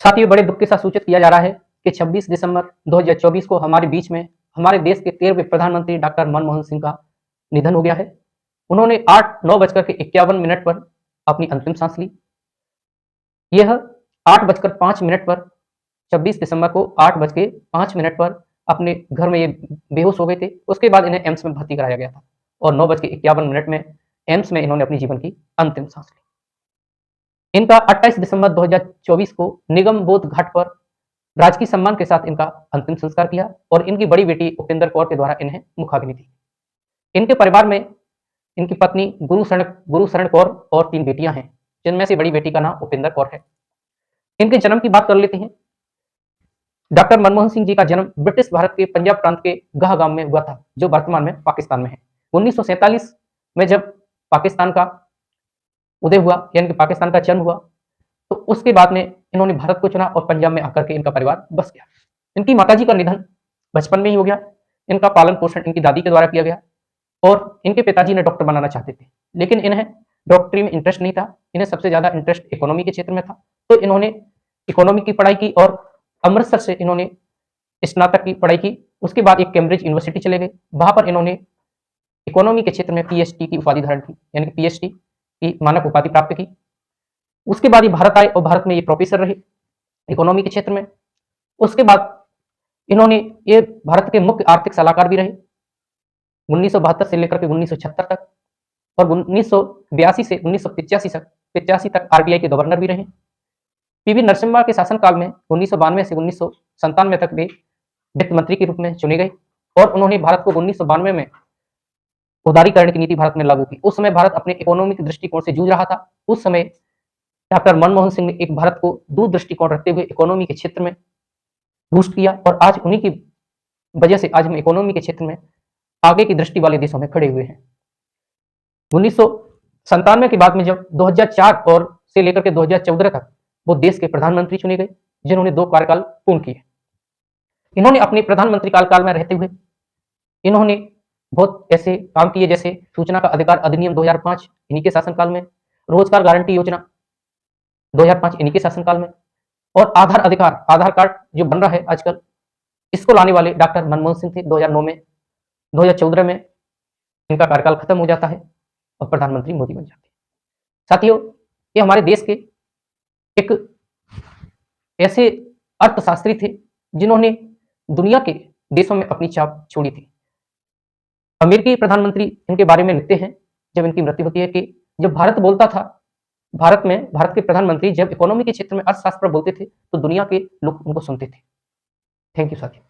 साथियों, बड़े दुख के साथ सूचित किया जा रहा है कि 26 दिसंबर 2024 को हमारे बीच में हमारे देश के 13वें प्रधानमंत्री डॉक्टर मनमोहन सिंह का निधन हो गया है। उन्होंने 9:51 पर अपनी अंतिम सांस ली। यह 8:05 पर 26 दिसंबर को 8:05 पर अपने घर में ये बेहोश हो गए थे। उसके बाद इन्हें एम्स में भर्ती कराया गया था और 9:51 में एम्स में इन्होंने अपनी जीवन की अंतिम सांस ली। इनका 28 दिसंबर 2024 को निगम बोध घाट पर राजकीय सम्मान के साथ इनका अंतिम संस्कार किया और इनकी बड़ी बेटी उपेंद्र कौर के द्वारा इन्हें मुखाग्नि दी। इनके परिवार में इनकी पत्नी गुरुशरण कौर और 3 बेटियां हैं, जिनमें से बड़ी बेटी का नाम उपेंद्र कौर है। इनके जन्म की बात कर लेते हैं। डॉक्टर मनमोहन सिंह जी का जन्म ब्रिटिश भारत के पंजाब प्रांत के गाह गांव में हुआ था, जो वर्तमान में पाकिस्तान में है। 1947 में जब पाकिस्तान का उदय हुआ, यानी कि पाकिस्तान का जन्म हुआ, तो उसके बाद में इन्होंने भारत को चुना और पंजाब में आकर के इनका परिवार बस गया। इनकी माताजी का निधन बचपन में ही हो गया। इनका पालन पोषण इनकी दादी के द्वारा किया गया और इनके पिताजी ने डॉक्टर बनाना चाहते थे, लेकिन इन्हें डॉक्टरी में इंटरेस्ट नहीं था। इन्हें सबसे ज़्यादा इंटरेस्ट इकोनॉमी के क्षेत्र में था, तो इन्होंने इकोनॉमी की पढ़ाई की और अमृतसर से इन्होंने स्नातक की पढ़ाई की। उसके बाद एक कैम्ब्रिज यूनिवर्सिटी चले गए, वहाँ पर इन्होंने इकोनॉमी के क्षेत्र में पीएचडी की उपाधि धारण की, यानी कि पीएचडी की मानक उपाधि प्राप्त की। उसके बाद ये भारत आए और भारत में ये प्रोफेसर रहे इकोनॉमी के क्षेत्र में। उसके बाद इन्होंने ये भारत के मुख्य आर्थिक सलाहकार भी रहे 1972 से लेकर के 1976 तक, और 1982 से 1985 तक आरबीआई के गवर्नर भी रहे। पीवी नरसिम्हा के शासनकाल में 1992 से 1997 तक वे वित्त मंत्री के रूप में चुने गए और उन्होंने भारत को 1992 में उदारीकरण की नीति भारत में लागू की। उस समय भारत अपने इकोनॉमिक दृष्टिकोण से जूझ रहा था। उस समय डॉक्टर मनमोहन सिंह ने एक भारत को दूर दृष्टिकोण रखते हुए इकोनॉमी के क्षेत्र में बूस्ट किया और आज उन्हीं की वजह से आज हम इकोनॉमी के क्षेत्र में आगे की दृष्टि वाले देशों में खड़े हुए हैं। 1997 के बाद में जब 2004 और से लेकर के 2014 तक वो देश के प्रधानमंत्री चुने गए, जिन्होंने 2 कार्यकाल पूर्ण किए। इन्होंने अपने प्रधानमंत्री काल में रहते हुए इन्होंने बहुत ऐसे काम किए, जैसे सूचना का अधिकार अधिनियम 2005 इन्हीं के शासनकाल में, रोजगार गारंटी योजना 2005 इन्हीं के शासनकाल में, और आधार कार्ड जो बन रहा है आजकल, इसको लाने वाले डॉक्टर मनमोहन सिंह थे 2009 में। 2014 में इनका कार्यकाल खत्म हो जाता है और प्रधानमंत्री मोदी बन जाते हैं। साथियों, ये हमारे देश के एक ऐसे अर्थशास्त्री थे जिन्होंने दुनिया के देशों में अपनी छाप छोड़ी थी। अमेरिकी प्रधानमंत्री इनके बारे में लिखते हैं जब इनकी मृत्यु होती है कि जब भारत बोलता था, भारत के प्रधानमंत्री जब इकोनॉमी के क्षेत्र में अर्थशास्त्र बोलते थे तो दुनिया के लोग उनको सुनते थे। थैंक यू साथियों।